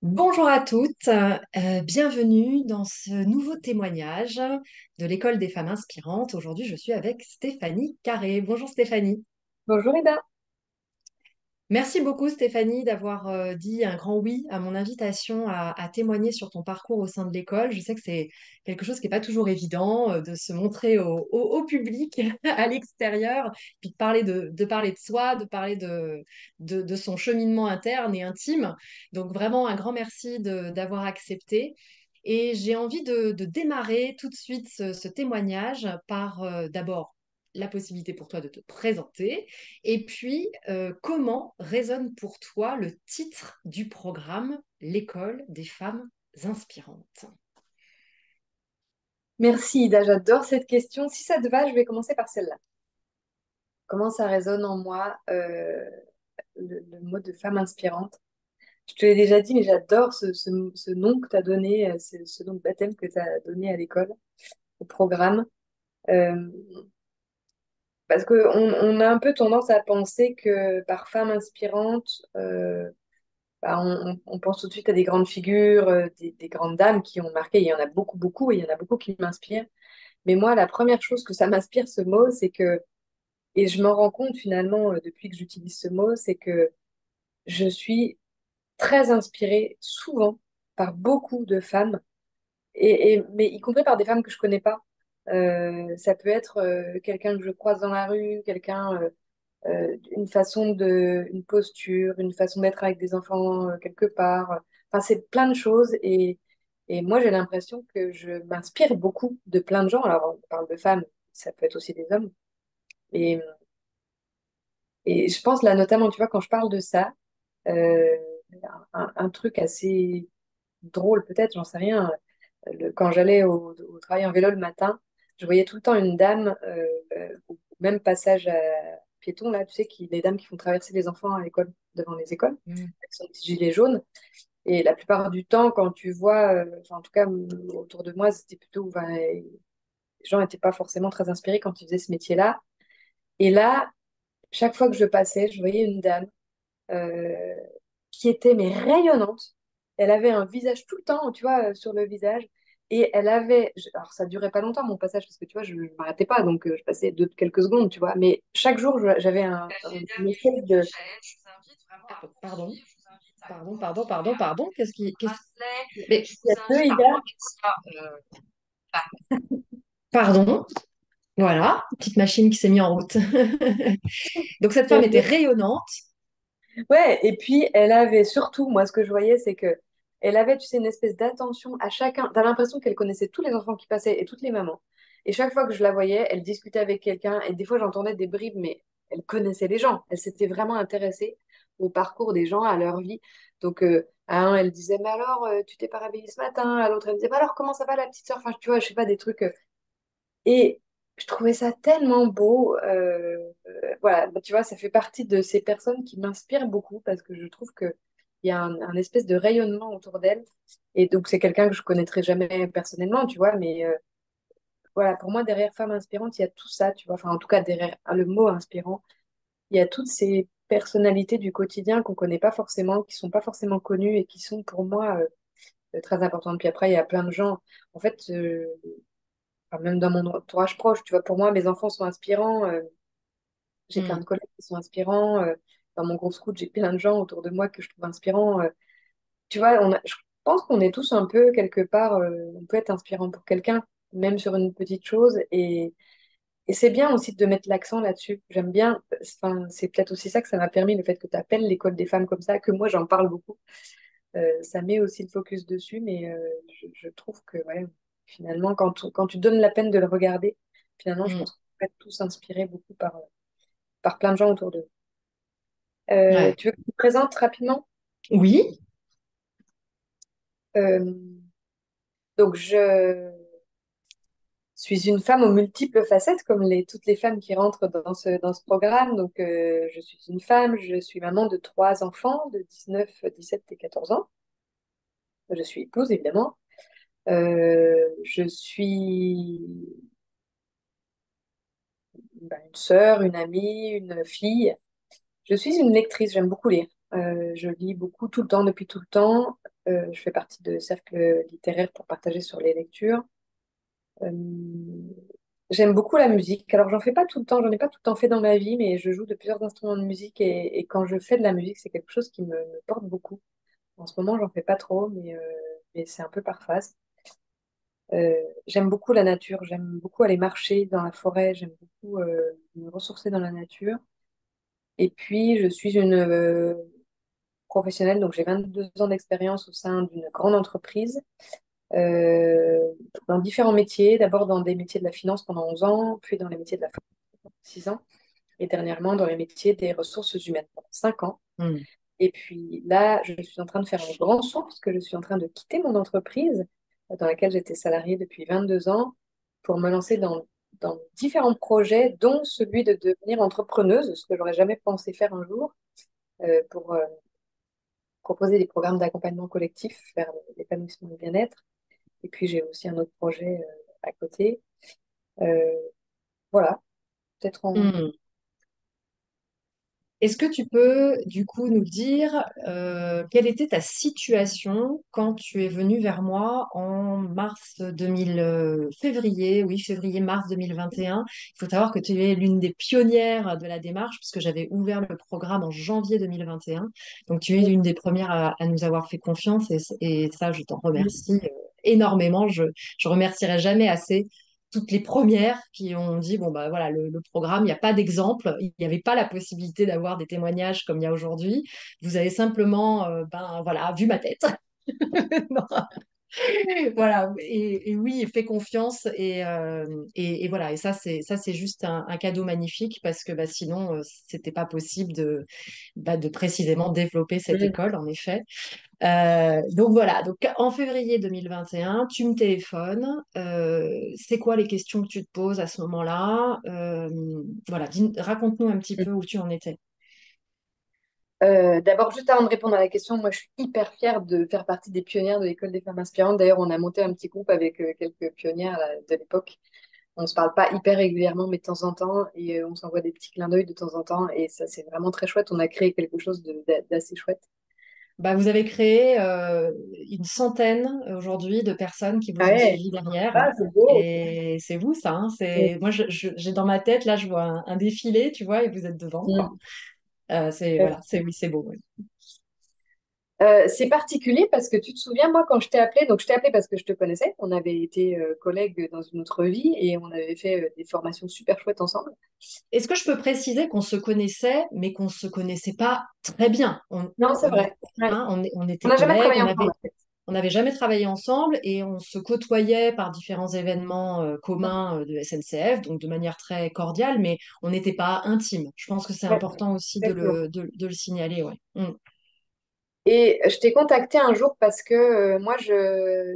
Bonjour à toutes, bienvenue dans ce nouveau témoignage de l'École des femmes inspirantes. Aujourd'hui, je suis avec Stéphanie Carré. Bonjour Stéphanie. Bonjour Ida. Merci beaucoup Stéphanie d'avoir dit un grand oui à mon invitation à témoigner sur ton parcours au sein de l'école. Je sais que c'est quelque chose qui n'est pas toujours évident de se montrer au public, à l'extérieur, puis de parler de soi, de parler de son cheminement interne et intime. Donc vraiment un grand merci d'avoir accepté. Et j'ai envie de démarrer tout de suite ce témoignage par d'abord la possibilité pour toi de te présenter et puis, comment résonne pour toi le titre du programme L'école des femmes inspirantes? Merci Ida, j'adore cette question. Si ça te va, je vais commencer par celle-là. Comment ça résonne en moi, le mot de femme inspirante? Je te l'ai déjà dit, mais j'adore ce nom que tu as donné, ce nom de baptême que tu as donné à l'école, au programme. Euh, Parce qu'on a un peu tendance à penser que par femme inspirante, bah, on pense tout de suite à des grandes figures, des grandes dames qui ont marqué. Il y en a beaucoup, beaucoup, et il y en a beaucoup qui m'inspirent. Mais moi, la première chose que ça m'inspire, ce mot, c'est que, et je m'en rends compte finalement depuis que j'utilise ce mot, c'est que je suis très inspirée souvent par beaucoup de femmes, mais y compris par des femmes que je connais pas. Ça peut être quelqu'un que je croise dans la rue, une une posture, une façon d'être avec des enfants quelque part. Enfin, c'est plein de choses et moi j'ai l'impression que je m'inspire beaucoup de plein de gens. Alors on parle de femmes, ça peut être aussi des hommes. Et, et je pense là notamment, tu vois, quand je parle de ça, euh, un truc assez drôle peut-être, j'en sais rien. Quand j'allais au travail en vélo le matin, je voyais tout le temps une dame au même passage à piéton là, tu sais, les dames qui font traverser les enfants à l'école, devant les écoles, Mm. avec son petit gilet jaune. Et la plupart du temps, quand tu vois, enfin, en tout cas autour de moi, c'était plutôt, enfin, les gens n'étaient pas forcément très inspirés quand ils faisaient ce métier-là. Et là, chaque fois que je passais, je voyais une dame euh, qui était mais rayonnante. Elle avait un visage tout le temps, tu vois, sur le visage. Et elle avait, alors ça durait pas longtemps mon passage parce que tu vois, je ne m'arrêtais pas, donc je passais quelques secondes, tu vois. Mais chaque jour, j'avais une espèce de. Ah, pardon, pardon. Mais, Il y a deux Ida. pardon, voilà, petite machine qui s'est mise en route. Donc cette femme était rayonnante. Ouais, et puis elle avait surtout, moi ce que je voyais, c'est que elle avait, tu sais, une espèce d'attention à chacun. T'as l'impression qu'elle connaissait tous les enfants qui passaient et toutes les mamans. Et chaque fois que je la voyais, elle discutait avec quelqu'un et des fois j'entendais des bribes, mais elle connaissait les gens. Elle s'était vraiment intéressée au parcours des gens, à leur vie. Donc à un, elle disait, mais alors, tu t'es pas réveillée ce matin? À l'autre, elle disait, bah alors, comment ça va la petite sœur? Enfin, tu vois, je sais pas, des trucs. Et je trouvais ça tellement beau. Voilà, bah, tu vois, ça fait partie de ces personnes qui m'inspirent beaucoup parce que je trouve qu'il y a un espèce de rayonnement autour d'elle. Et donc, c'est quelqu'un que je connaîtrai jamais personnellement, tu vois, mais voilà, pour moi, derrière femme inspirante, il y a tout ça, tu vois. Enfin, en tout cas, derrière le mot inspirant, il y a toutes ces personnalités du quotidien qu'on connaît pas forcément, qui sont pas forcément connues et qui sont pour moi très importantes. Puis après, il y a plein de gens. En fait, enfin, même dans mon entourage proche, tu vois, pour moi, mes enfants sont inspirants. J'ai plein Mm. de collègues qui sont inspirants. Dans mon groupe scout, j'ai plein de gens autour de moi que je trouve inspirants. Tu vois, je pense qu'on est tous un peu, quelque part, on peut être inspirant pour quelqu'un, même sur une petite chose. Et c'est bien aussi de mettre l'accent là-dessus. J'aime bien, enfin, c'est peut-être aussi ça que ça m'a permis, le fait que tu appelles l'école des femmes comme ça, que moi j'en parle beaucoup. Ça met aussi le focus dessus, mais je trouve que ouais, finalement, quand tu donnes la peine de le regarder, finalement, je Mm. pense qu'on peut être tous inspirés beaucoup par plein de gens autour d'eux. Ouais. Tu veux que je te présente rapidement? Oui. Euh, donc, je suis une femme aux multiples facettes, comme toutes les femmes qui rentrent dans ce programme. Donc, je suis une femme, je suis maman de trois enfants de 19, 17 et 14 ans. Je suis épouse, évidemment. Je suis une sœur, une amie, une fille. Je suis une lectrice, j'aime beaucoup lire. Je lis beaucoup tout le temps, depuis tout le temps. Je fais partie de cercles littéraires pour partager sur les lectures. Euh, J'aime beaucoup la musique. Alors, j'en fais pas tout le temps, j'en ai pas tout le temps fait dans ma vie, mais je joue de plusieurs instruments de musique et quand je fais de la musique, c'est quelque chose qui me porte beaucoup. En ce moment, j'en fais pas trop, mais c'est un peu par phase. Euh, J'aime beaucoup la nature, j'aime beaucoup aller marcher dans la forêt, j'aime beaucoup me ressourcer dans la nature. Et puis, je suis une professionnelle, donc j'ai 22 ans d'expérience au sein d'une grande entreprise euh, dans différents métiers. D'abord dans des métiers de la finance pendant 11 ans, puis dans les métiers de la finance pendant 6 ans, et dernièrement dans les métiers des ressources humaines pendant 5 ans. Hmm. Et puis là, je suis en train de faire un grand saut parce que je suis en train de quitter mon entreprise dans laquelle j'étais salariée depuis 22 ans pour me lancer dans différents projets, dont celui de devenir entrepreneuse, ce que j'aurais jamais pensé faire un jour, pour proposer des programmes d'accompagnement collectif vers l'épanouissement et le bien-être. Et puis j'ai aussi un autre projet à côté. Euh, voilà, peut-être en... Hmm. Est-ce que tu peux du coup nous dire quelle était ta situation quand tu es venu vers moi en mars 2000, février, oui, février-mars 2021. Il faut savoir que tu es l'une des pionnières de la démarche puisque j'avais ouvert le programme en janvier 2021. Donc tu es l'une des premières à nous avoir fait confiance et ça, je t'en remercie énormément. Je remercierai jamais assez toutes les premières qui ont dit, bon, bah voilà, le programme, il n'y a pas d'exemple, il n'y avait pas la possibilité d'avoir des témoignages comme il y a aujourd'hui. Vous avez simplement, ben voilà, vu ma tête. Non. Voilà, et oui, fais confiance et voilà, et ça c'est juste un cadeau magnifique parce que bah, sinon c'était pas possible de précisément développer cette Mm. école en effet. Donc voilà, donc en février 2021, tu me téléphones. C'est quoi les questions que tu te poses à ce moment-là? Voilà, raconte-nous un petit peu où tu en étais. D'abord, juste avant de répondre à la question, moi je suis hyper fière de faire partie des pionnières de l'école des femmes inspirantes. D'ailleurs, on a monté un petit groupe avec quelques pionnières là, de l'époque. On se parle pas hyper régulièrement, mais de temps en temps, et on s'envoie des petits clins d'œil de temps en temps, et ça c'est vraiment très chouette. On a créé quelque chose d'assez chouette. Bah, vous avez créé une centaine aujourd'hui de personnes qui vous ont Ouais, suivi derrière. ah, c'est beau. Et c'est vous, ça, hein, Mm. moi, j'ai dans ma tête, là, je vois un défilé, tu vois, et vous êtes devant, quoi. Mm. Voilà, oui, c'est beau. Ouais. C'est particulier parce que tu te souviens, moi, quand je t'ai appelé, donc je t'ai appelé parce que je te connaissais, on avait été collègues dans une autre vie et on avait fait des formations super chouettes ensemble. Est-ce que je peux préciser qu'on se connaissait, mais qu'on ne se connaissait pas très bien? Non, c'est vrai. Ouais. On On était n'a jamais collègues, travaillé ensemble, en fait. on n'avait jamais travaillé ensemble et on se côtoyait par différents événements communs de SNCF, donc de manière très cordiale, mais on n'était pas intimes. Je pense que c'est Ouais, important aussi exactement. de le signaler, ouais. Mm. Et je t'ai contacté un jour parce que moi,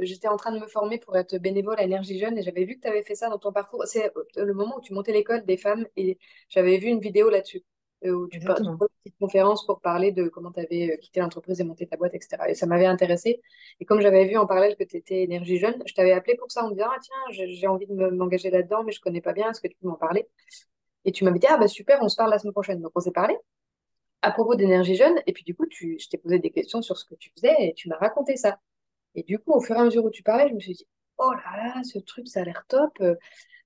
j'étais en train de me former pour être bénévole à Énergie Jeune et j'avais vu que tu avais fait ça dans ton parcours. C'est le moment où tu montais l'école des femmes et j'avais vu une vidéo là-dessus où tu Exactement. faisais une petite conférence pour parler de comment tu avais quitté l'entreprise et monté ta boîte, etc. Et ça m'avait intéressé. Et comme j'avais vu en parallèle que tu étais Énergie Jeune, je t'avais appelé pour ça en me disant, ah tiens, j'ai envie de m'engager là-dedans, mais je connais pas bien, est-ce que tu peux m'en parler? Et tu m'avais dit, ah bah super, on se parle la semaine prochaine. Donc on s'est parlé à propos d'énergie jeune. Et puis du coup, je t'ai posé des questions sur ce que tu faisais et tu m'as raconté ça. Et du coup, au fur et à mesure où tu parlais, je me suis dit, oh là là, ce truc, ça a l'air top.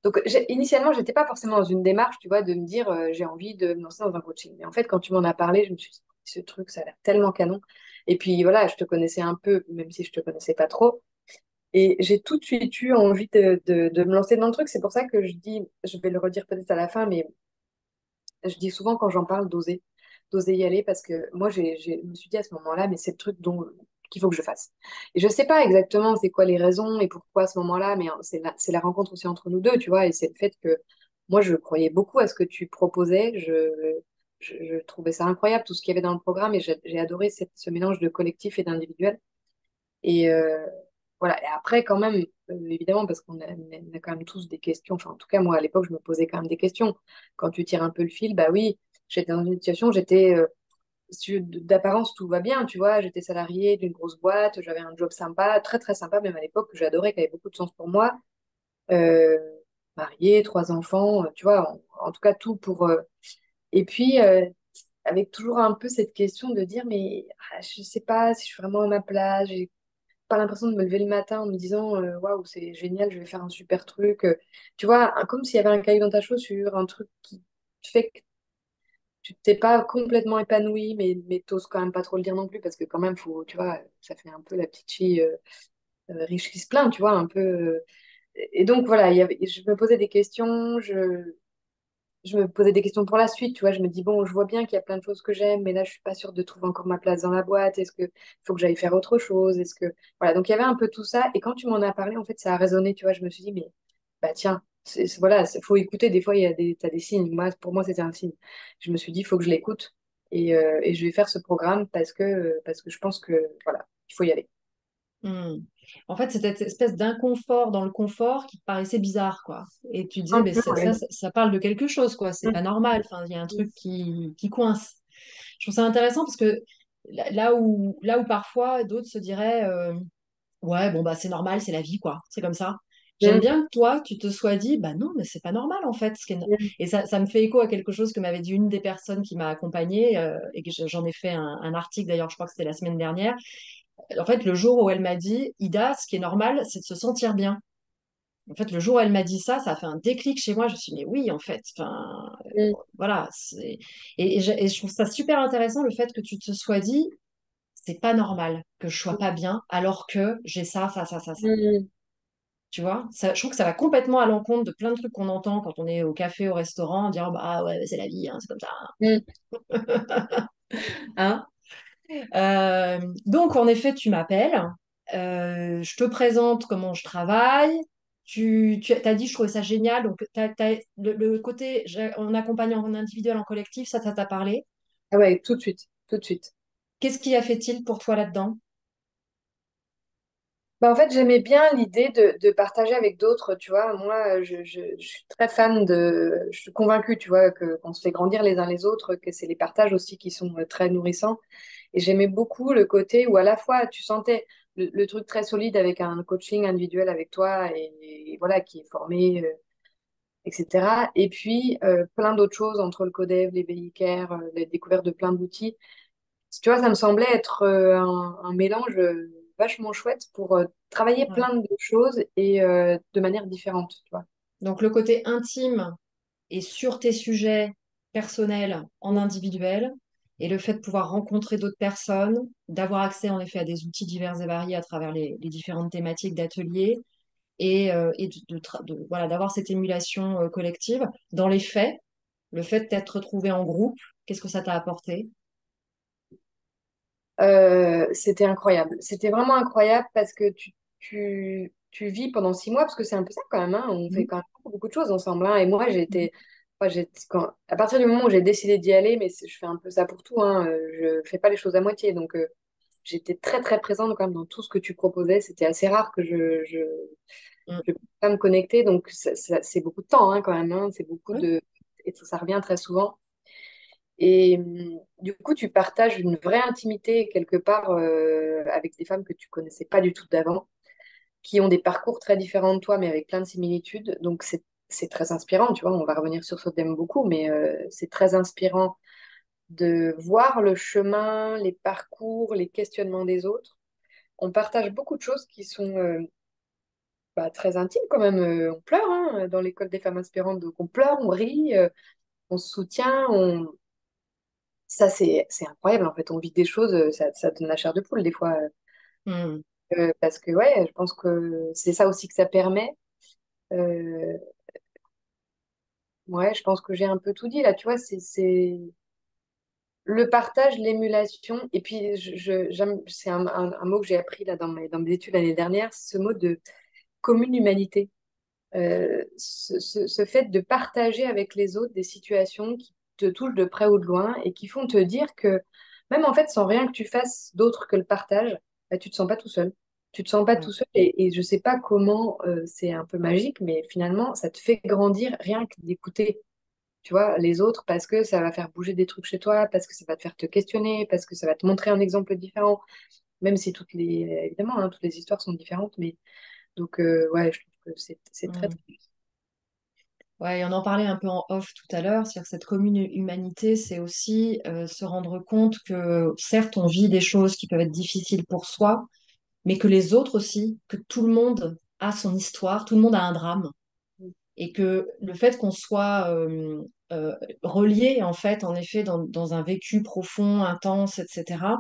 Donc initialement, j'étais pas forcément dans une démarche, tu vois, de me dire, j'ai envie de me lancer dans un coaching. Mais en fait, quand tu m'en as parlé, je me suis dit, ce truc, ça a l'air tellement canon. Et puis voilà, je te connaissais un peu, même si je te connaissais pas trop. Et j'ai tout de suite eu envie de me lancer dans le truc. C'est pour ça que je dis, je vais le redire peut-être à la fin, mais je dis souvent quand j'en parle d'oser y aller parce que moi, je me suis dit à ce moment-là, mais c'est le truc qu'il faut que je fasse. Et je sais pas exactement c'est quoi les raisons et pourquoi à ce moment-là, mais c'est la rencontre aussi entre nous deux, tu vois, et c'est le fait que moi, je croyais beaucoup à ce que tu proposais. Je trouvais ça incroyable, tout ce qu'il y avait dans le programme, et j'ai adoré ce mélange de collectif et d'individuel. Et voilà. Et après, quand même, évidemment, parce on a quand même tous des questions. Enfin, en tout cas, moi, à l'époque, je me posais quand même des questions. Quand tu tires un peu le fil, bah oui, j'étais dans une situation, d'apparence, tout va bien, tu vois. J'étais salariée d'une grosse boîte, j'avais un job sympa, très, très sympa, même à l'époque, que j'adorais, qui avait beaucoup de sens pour moi. Euh, Mariée, trois enfants, tu vois, en tout cas, tout pour. Et puis, avec toujours un peu cette question de dire, mais je sais pas si je suis vraiment à ma place, j'ai pas l'impression de me lever le matin en me disant, waouh, c'est génial, je vais faire un super truc. Tu vois, comme s'il y avait un caillou dans ta chaussure, un truc qui fait que tu t'es pas complètement épanoui, mais t'oses quand même pas trop le dire non plus, parce que quand même, faut, tu vois, ça fait un peu la petite fille riche qui se plaint, tu vois, un peu. Et donc, voilà, je me posais des questions, je me posais des questions pour la suite, tu vois. Je me dis, bon, je vois bien qu'il y a plein de choses que j'aime, mais là, je suis pas sûre de trouver encore ma place dans la boîte. Est-ce que faut que j'aille faire autre chose? Est-ce que... Voilà, donc il y avait un peu tout ça. Et quand tu m'en as parlé, en fait, ça a résonné, tu vois. Je me suis dit, mais bah tiens, voilà, faut écouter. Des fois, t'as des signes. Moi, pour moi, c'était un signe. Je me suis dit, il faut que je l'écoute. Et je vais faire ce programme parce que je pense que, voilà, il faut y aller. Hmm. En fait, c'est cette espèce d'inconfort dans le confort qui te paraissait bizarre, quoi. Et tu disais, Un mais peu, ouais. ça parle de quelque chose, quoi. C'est pas normal. Enfin, il y a un truc qui coince. Je trouve ça intéressant parce que là où parfois d'autres se diraient, ouais, bon, bah, c'est normal, c'est la vie, quoi. C'est comme ça. J'aime Mm, bien que toi, tu te sois dit, bah non, mais c'est pas normal, en fait. mm, Et ça me fait écho à quelque chose que m'avait dit une des personnes qui m'a accompagnée, et que j'en ai fait un article, d'ailleurs, je crois que c'était la semaine dernière. En fait, le jour où elle m'a dit, Ida, ce qui est normal, c'est de se sentir bien. En fait, le jour où elle m'a dit ça a fait un déclic chez moi. Je me suis dit, mais oui, en fait, enfin, mm, voilà. Et je trouve ça super intéressant le fait que tu te sois dit, c'est pas normal que je sois pas bien alors que j'ai ça, ça, ça, ça, ça. mm, Tu vois, je trouve que ça va complètement à l'encontre de plein de trucs qu'on entend quand on est au café, au restaurant, dire, bah ouais, c'est la vie, hein, c'est comme ça. mm. Hein. Donc, en effet, tu m'appelles, je te présente comment je travaille. Tu as dit, je trouvais ça génial. Donc, le côté, on accompagne en individuel, en collectif, ça t'a parlé. Ah ouais, tout de suite, tout de suite. Qu'est-ce qui a fait-il pour toi là-dedans? Bah, en fait, j'aimais bien l'idée de partager avec d'autres, tu vois. Moi, je suis très fan de... Je suis convaincue, tu vois, que qu'on se fait grandir les uns les autres, que c'est les partages aussi qui sont très nourrissants. Et j'aimais beaucoup le côté où à la fois tu sentais le truc très solide avec un coaching individuel avec toi et voilà, qui est formé, etc. Et puis, plein d'autres choses entre le codev, les BICAR, la découverte de plein d'outils. Tu vois, ça me semblait être un mélange vachement chouette pour travailler Ouais. plein de choses et de manière différente, tu vois. Donc, le côté intime et sur tes sujets personnels en individuel, et le fait de pouvoir rencontrer d'autres personnes, d'avoir accès en effet à des outils divers et variés à travers les différentes thématiques d'ateliers, et voilà, d'avoir cette émulation collective. Dans les faits, le fait d'être retrouvé en groupe, qu'est-ce que ça t'a apporté? C'était incroyable. C'était vraiment incroyable parce que tu vis pendant 6 mois, parce que c'est un peu ça quand même, hein. On fait Mhm. quand même beaucoup de choses ensemble, hein. Et moi, à partir du moment où j'ai décidé d'y aller, mais je fais un peu ça pour tout, hein, je fais pas les choses à moitié. Donc, j'étais très, très présente quand même dans tout ce que tu proposais. C'était assez rare que Mhm. je peux pas me connecter. Donc, c'est beaucoup de temps, hein, quand même, hein. C'est beaucoup Oui. de... Et ça revient très souvent. Et du coup, tu partages une vraie intimité quelque part avec des femmes que tu connaissais pas du tout d'avant, qui ont des parcours très différents de toi, mais avec plein de similitudes. Donc, c'est très inspirant, tu vois. On va revenir sur ce thème beaucoup, mais c'est très inspirant de voir le chemin, les parcours, les questionnements des autres. On partage beaucoup de choses qui sont très intimes quand même. On pleure hein, dans l'école des femmes inspirantes, donc on pleure, on rit, on se soutient, ça, c'est incroyable, en fait. On vit des choses, ça donne la chair de poule, des fois. Mhm. Parce que, ouais, je pense que c'est ça aussi que ça permet. Euh, ouais, je pense que j'ai un peu tout dit, là, tu vois. C'est le partage, l'émulation. Et puis, c'est un mot que j'ai appris, là, dans mes études l'année dernière, ce mot de commune humanité. Ce fait de partager avec les autres des situations qui te touchent de près ou de loin et qui font te dire que même en fait sans rien que tu fasses d'autre que le partage, bah, tu te sens pas tout seul. Tu te sens pas Ouais. tout seul et je sais pas comment c'est un peu magique, mais finalement ça te fait grandir rien que d'écouter, tu vois, les autres parce que ça va faire bouger des trucs chez toi, parce que ça va te faire te questionner, parce que ça va te montrer un exemple différent, même si évidemment, hein, toutes les histoires sont différentes, mais donc ouais, je trouve que c'est très Mhm. très Ouais, et on en parlait un peu en off tout à l'heure, c'est-à-dire que cette commune humanité, c'est aussi se rendre compte que certes, on vit des choses qui peuvent être difficiles pour soi, mais que les autres aussi, que tout le monde a son histoire, tout le monde a un drame et que le fait qu'on soit relié en fait en effet dans un vécu profond, intense, etc.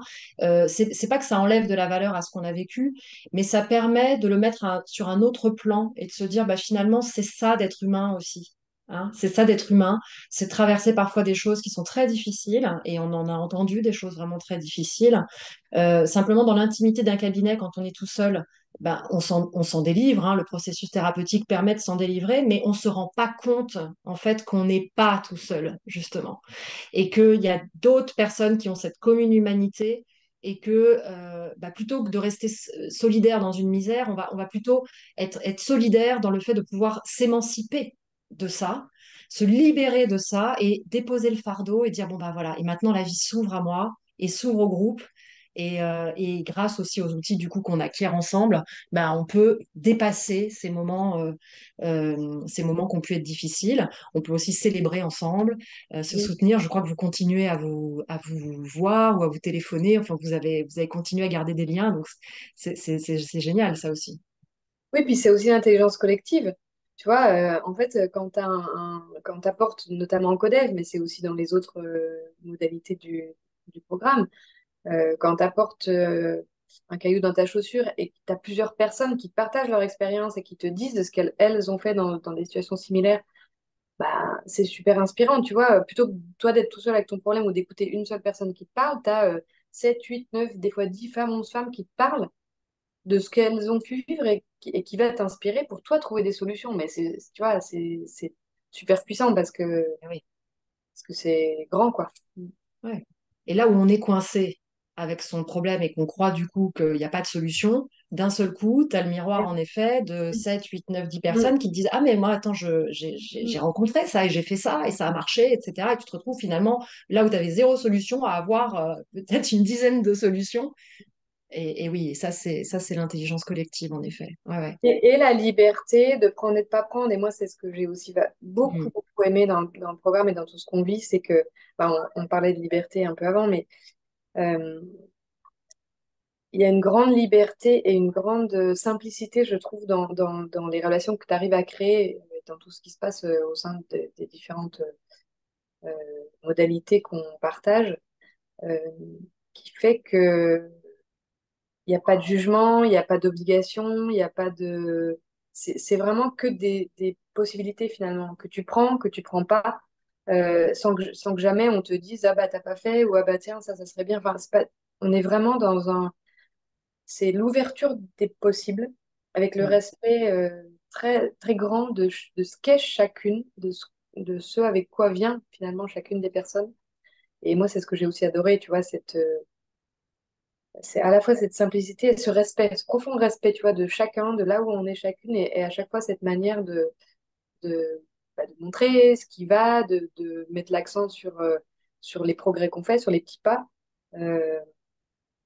C'est pas que ça enlève de la valeur à ce qu'on a vécu, mais ça permet de le mettre sur un autre plan et de se dire bah finalement c'est ça d'être humain aussi. Hein, c'est ça d'être humain, c'est traverser parfois des choses qui sont très difficiles, hein, et on en a entendu des choses vraiment très difficiles. Simplement dans l'intimité d'un cabinet, quand on est tout seul, ben, on s'en délivre, hein, le processus thérapeutique permet de s'en délivrer, mais on ne se rend pas compte en fait qu'on n'est pas tout seul, justement, et qu'il y a d'autres personnes qui ont cette commune humanité et que bah, plutôt que de rester solidaire dans une misère, on va plutôt être solidaire dans le fait de pouvoir s'émanciper de ça, se libérer de ça et déposer le fardeau et dire bon bah voilà, et maintenant la vie s'ouvre à moi et s'ouvre au groupe. Et grâce aussi aux outils du coup qu'on acquiert ensemble, ben, on peut dépasser ces moments qui ont pu être difficiles. On peut aussi célébrer ensemble, se Mm. soutenir. Je crois que vous continuez à vous voir ou à vous téléphoner. Enfin, vous avez continué à garder des liens. Donc, c'est génial, ça aussi. Oui, puis c'est aussi l'intelligence collective. Tu vois, en fait, quand quand tu apportes, notamment en Codev, mais c'est aussi dans les autres modalités du programme, quand tu apportes un caillou dans ta chaussure et que tu as plusieurs personnes qui partagent leur expérience et qui te disent de ce qu'elles elles ont fait dans des situations similaires, bah, c'est super inspirant. Tu vois, plutôt que toi d'être tout seul avec ton problème ou d'écouter une seule personne qui te parle, tu as 7, 8, 9, des fois 10 femmes, 11 femmes qui te parlent de ce qu'elles ont pu vivre et qui va t'inspirer pour toi trouver des solutions. Mais tu vois, c'est super puissant Ah oui. parce que c'est grand, quoi. Ouais. Et là où on est coincé avec son problème et qu'on croit du coup qu'il n'y a pas de solution, d'un seul coup, tu as le miroir en effet de 7, 8, 9, 10 Mm. personnes qui te disent ah mais moi attends, j'ai Mm. rencontré ça et j'ai fait ça et ça a marché, etc. Et tu te retrouves finalement là où tu avais zéro solution à avoir peut-être une dizaine de solutions. Et oui, ça c'est l'intelligence collective en effet. Ouais, ouais. Et la liberté de prendre et de pas prendre. Et moi, c'est ce que j'ai aussi beaucoup, Mm. beaucoup aimé dans le programme et dans tout ce qu'on vit, c'est que, bah, on parlait de liberté un peu avant, mais euh, il y a une grande liberté et une grande simplicité, je trouve, dans les relations que tu arrives à créer, dans tout ce qui se passe au sein des différentes euh, modalités qu'on partage, euh, qui fait que il n'y a pas de jugement, il n'y a pas d'obligation, il n'y a pas de... C'est vraiment que des possibilités finalement, que tu prends pas, sans que jamais on te dise, ah bah t'as pas fait, ou ah bah tiens, ça serait bien. Enfin, c'est pas... On est vraiment dans un... C'est l'ouverture des possibles, avec le Mm. respect très, très grand de ce qu'est chacune, de ce avec quoi vient finalement chacune des personnes. Et moi, c'est ce que j'ai aussi adoré, tu vois, c'est à la fois cette simplicité et ce respect, ce profond respect, tu vois, de chacun, de là où on est chacune, et à chaque fois cette manière de, de montrer ce qui va, de mettre l'accent sur les progrès qu'on fait, sur les petits pas, euh,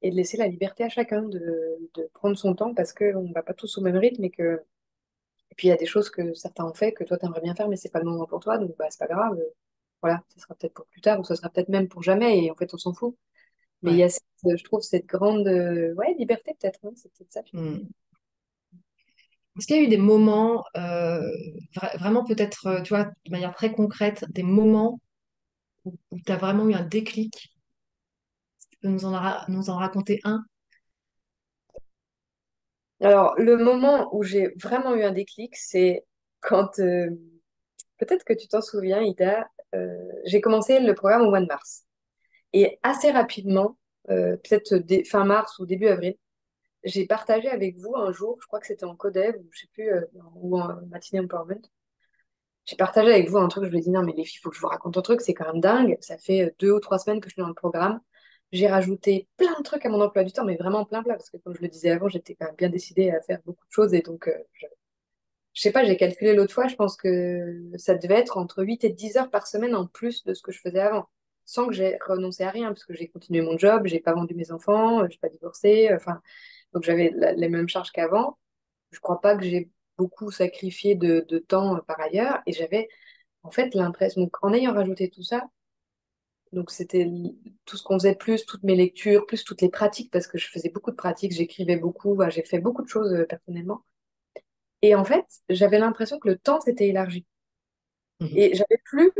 et de laisser la liberté à chacun de prendre son temps parce qu'on ne va pas tous au même rythme et puis il y a des choses que certains ont fait que toi t'aimerais bien faire, mais c'est pas le moment pour toi, donc bah, c'est pas grave. Voilà, ce sera peut-être pour plus tard ou ce sera peut-être même pour jamais, et en fait on s'en fout. Mais il y Ouais. a, je trouve, cette grande ouais, liberté peut-être, hein, c'est peut-être ça finalement. Mm. Est-ce qu'il y a eu des moments, vraiment peut-être, tu vois, de manière très concrète, des moments où tu as vraiment eu un déclic? Tu peux nous en raconter un? Alors, le moment où j'ai vraiment eu un déclic, c'est quand, peut-être que tu t'en souviens, Ida, j'ai commencé le programme au mois de mars. Et assez rapidement, peut-être fin mars ou début avril, j'ai partagé avec vous un jour, je crois que c'était en Codev, ou je sais plus, ou en matinée empowerment. J'ai partagé avec vous un truc, je lui ai dit non mais les filles, il faut que je vous raconte un truc, c'est quand même dingue. Ça fait 2 ou 3 semaines que je suis dans le programme. J'ai rajouté plein de trucs à mon emploi du temps, mais vraiment plein plein, parce que comme je le disais avant, j'étais quand même bien décidée à faire beaucoup de choses. Et donc, je sais pas, j'ai calculé l'autre fois, je pense que ça devait être entre 8 et 10 heures par semaine en plus de ce que je faisais avant. Sans que j'ai renoncé à rien, parce que j'ai continué mon job, j'ai pas vendu mes enfants, j'ai pas divorcé, enfin, donc j'avais les mêmes charges qu'avant. Je crois pas que j'ai beaucoup sacrifié de temps par ailleurs. Et j'avais en fait l'impression, donc en ayant rajouté tout ça, donc c'était tout ce qu'on faisait plus, toutes mes lectures, plus toutes les pratiques, parce que je faisais beaucoup de pratiques, j'écrivais beaucoup, bah, j'ai fait beaucoup de choses personnellement. Et en fait, j'avais l'impression que le temps s'était élargi. Mhm. Et j'avais plus,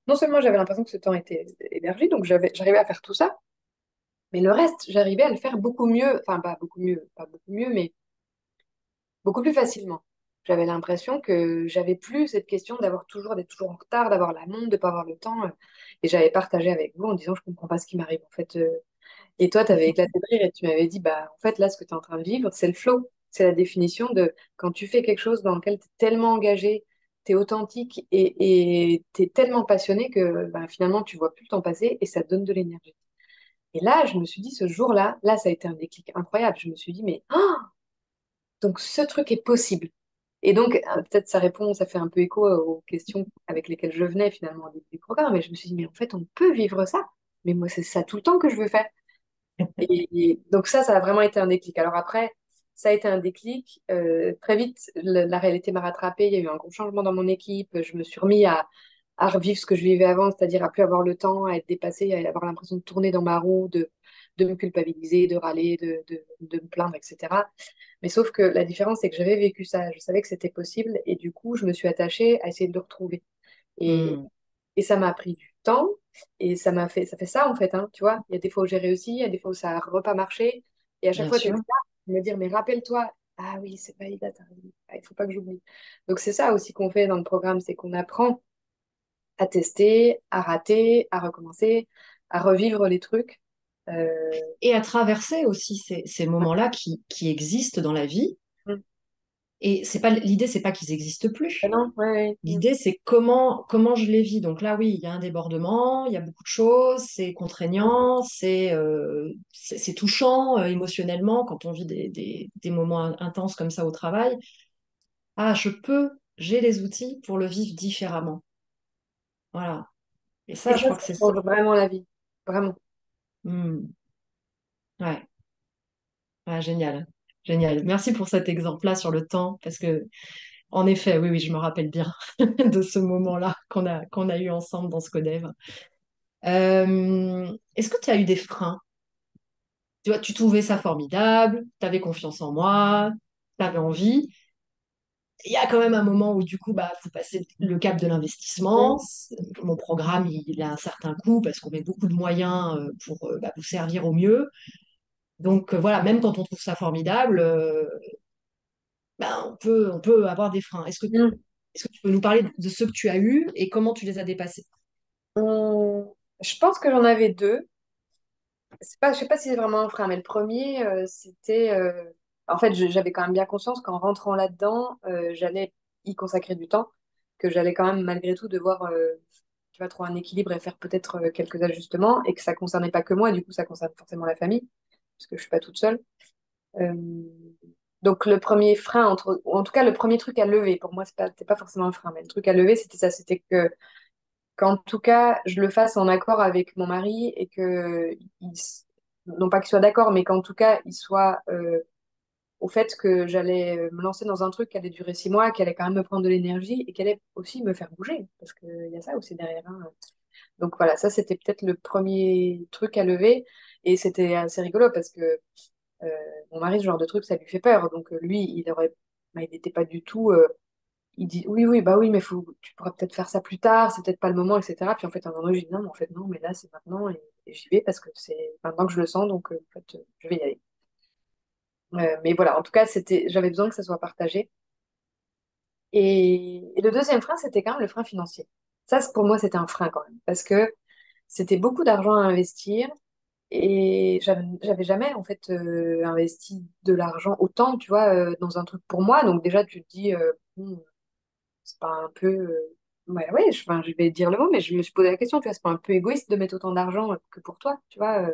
non seulement j'avais l'impression que ce temps était élargi, donc j'arrivais à faire tout ça, mais le reste, j'arrivais à le faire beaucoup mieux, enfin pas beaucoup mieux, mais beaucoup plus facilement. J'avais l'impression que j'avais plus cette question d'être toujours en retard, d'avoir la montre, de pas avoir le temps. Et j'avais partagé avec vous en disant, je comprends pas ce qui m'arrive en fait. Et toi, tu avais éclaté de rire et tu m'avais dit, bah en fait là, ce que tu es en train de vivre, c'est le flow. C'est la définition de quand tu fais quelque chose dans lequel tu es tellement engagé, tu es authentique et tu es tellement passionné que bah, finalement, tu vois plus le temps passer et ça te donne de l'énergie. Et là, je me suis dit, ce jour-là, là, ça a été un déclic incroyable. Je me suis dit, mais donc ce truc est possible. Et donc, peut-être ça répond, ça fait un peu écho aux questions avec lesquelles je venais finalement au début du programme. Et je me suis dit, mais en fait, on peut vivre ça. Mais moi, c'est ça tout le temps que je veux faire. Et donc ça a vraiment été un déclic. Alors après, ça a été un déclic. Très vite, la réalité m'a rattrapée. Il y a eu un gros changement dans mon équipe. Je me suis remis à revivre ce que je vivais avant, c'est-à-dire à plus avoir le temps, à être dépassée, à avoir l'impression de tourner dans ma roue, de me culpabiliser, de râler, de me plaindre, etc. Mais sauf que la différence, c'est que j'avais vécu ça. Je savais que c'était possible. Et du coup, je me suis attachée à essayer de le retrouver. Et, Mhm. et ça m'a pris du temps. Et ça fait ça en fait, hein, tu vois. Il y a des fois où j'ai réussi, il y a des fois où ça n'a pas marché. Et à chaque Bien fois, tu es sûr. là, me dire, mais rappelle-toi, ah oui, c'est valide, t'as raison. Ah, il faut pas que j'oublie. Donc c'est ça aussi qu'on fait dans le programme, c'est qu'on apprend à tester, à rater, à recommencer, à revivre les trucs. Euh, Et à traverser aussi ces moments-là qui existent dans la vie. mm. Et c'est pas l'idée, c'est pas qu'ils n'existent Ah plus. non, ouais, ouais, L'idée, c'est comment je les vis. Donc là, oui, il y a un débordement, il y a beaucoup de choses, c'est contraignant, c'est touchant émotionnellement quand on vit des moments intenses comme ça au travail. Ah, j'ai les outils pour le vivre différemment. Voilà. Et ça, Et je ça crois que c'est ça. change vraiment la vie. Vraiment. Hmm. Ouais. Ouais, génial. Génial. Merci pour cet exemple-là sur le temps, parce que, en effet, oui, oui, je me rappelle bien de ce moment-là qu'on a eu ensemble dans ce codev. Est-ce que tu as eu des freins? Tu vois, tu trouvais ça formidable, tu avais confiance en moi, tu avais envie. Il y a quand même un moment où, du coup, bah, faut passer le cap de l'investissement. Mm. Mon programme, il a un certain coût parce qu'on met beaucoup de moyens pour bah, vous servir au mieux. Donc, voilà, même quand on trouve ça formidable, bah, on peut avoir des freins. Mm. Est-ce que tu peux nous parler de ceux que tu as eus et comment tu les as dépassés? Je pense que j'en avais deux. C'est pas, je sais pas si c'est vraiment un frein, mais le premier, c'était. En fait, j'avais quand même bien conscience qu'en rentrant là-dedans, j'allais y consacrer du temps, que j'allais quand même malgré tout devoir, tu vois, trouver un équilibre et faire peut-être quelques ajustements, et que ça concernait pas que moi, du coup, ça concerne forcément la famille, parce que je suis pas toute seule. Euh, donc le premier frein, ou en tout cas le premier truc à lever, pour moi, c'était pas forcément un frein, mais le truc à lever, c'était ça, c'était que qu'en tout cas, je le fasse en accord avec mon mari et que, non pas qu'il soit d'accord, mais qu'en tout cas, il soit au fait que j'allais me lancer dans un truc qui allait durer 6 mois, qui allait quand même me prendre de l'énergie et qui allait aussi me faire bouger, parce qu'il y a ça aussi derrière, hein. Donc voilà, ça c'était peut-être le premier truc à lever et c'était assez rigolo parce que euh, mon mari, ce genre de truc, ça lui fait peur. Donc lui, bah, il n'était pas du tout. Il dit oui, oui, bah oui, mais tu pourras peut-être faire ça plus tard, c'est peut-être pas le moment, etc. Puis en fait, à un moment donné, je dis non, mais en fait, non, mais là, c'est maintenant et j'y vais parce que c'est maintenant que je le sens, donc en fait, je vais y aller. Mais voilà, en tout cas, j'avais besoin que ça soit partagé. Et le deuxième frein, c'était quand même le frein financier. Ça, pour moi, c'était un frein quand même, parce que c'était beaucoup d'argent à investir et j'avais jamais en fait investi de l'argent autant, tu vois, dans un truc pour moi. Donc déjà, tu te dis, bon, c'est pas un peu. Ouais, ouais, enfin, je vais dire le mot, mais je me suis posé la question, tu vois, c'est pas un peu égoïste de mettre autant d'argent que pour toi, tu vois,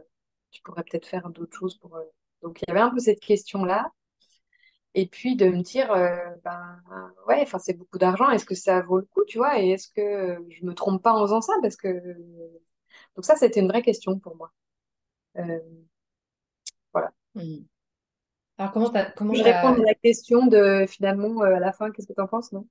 tu pourrais peut-être faire d'autres choses pour. Donc, il y avait un peu cette question-là. Et puis de me dire, ben ouais, enfin, c'est beaucoup d'argent, est-ce que ça vaut le coup, tu vois, et est-ce que je me trompe pas en faisant ça? Parce que. Donc, ça, c'était une vraie question pour moi. Euh, voilà. Hmm. Alors, comment Je réponds t'as, à la question de finalement, à la fin, qu'est-ce que tu en penses, non?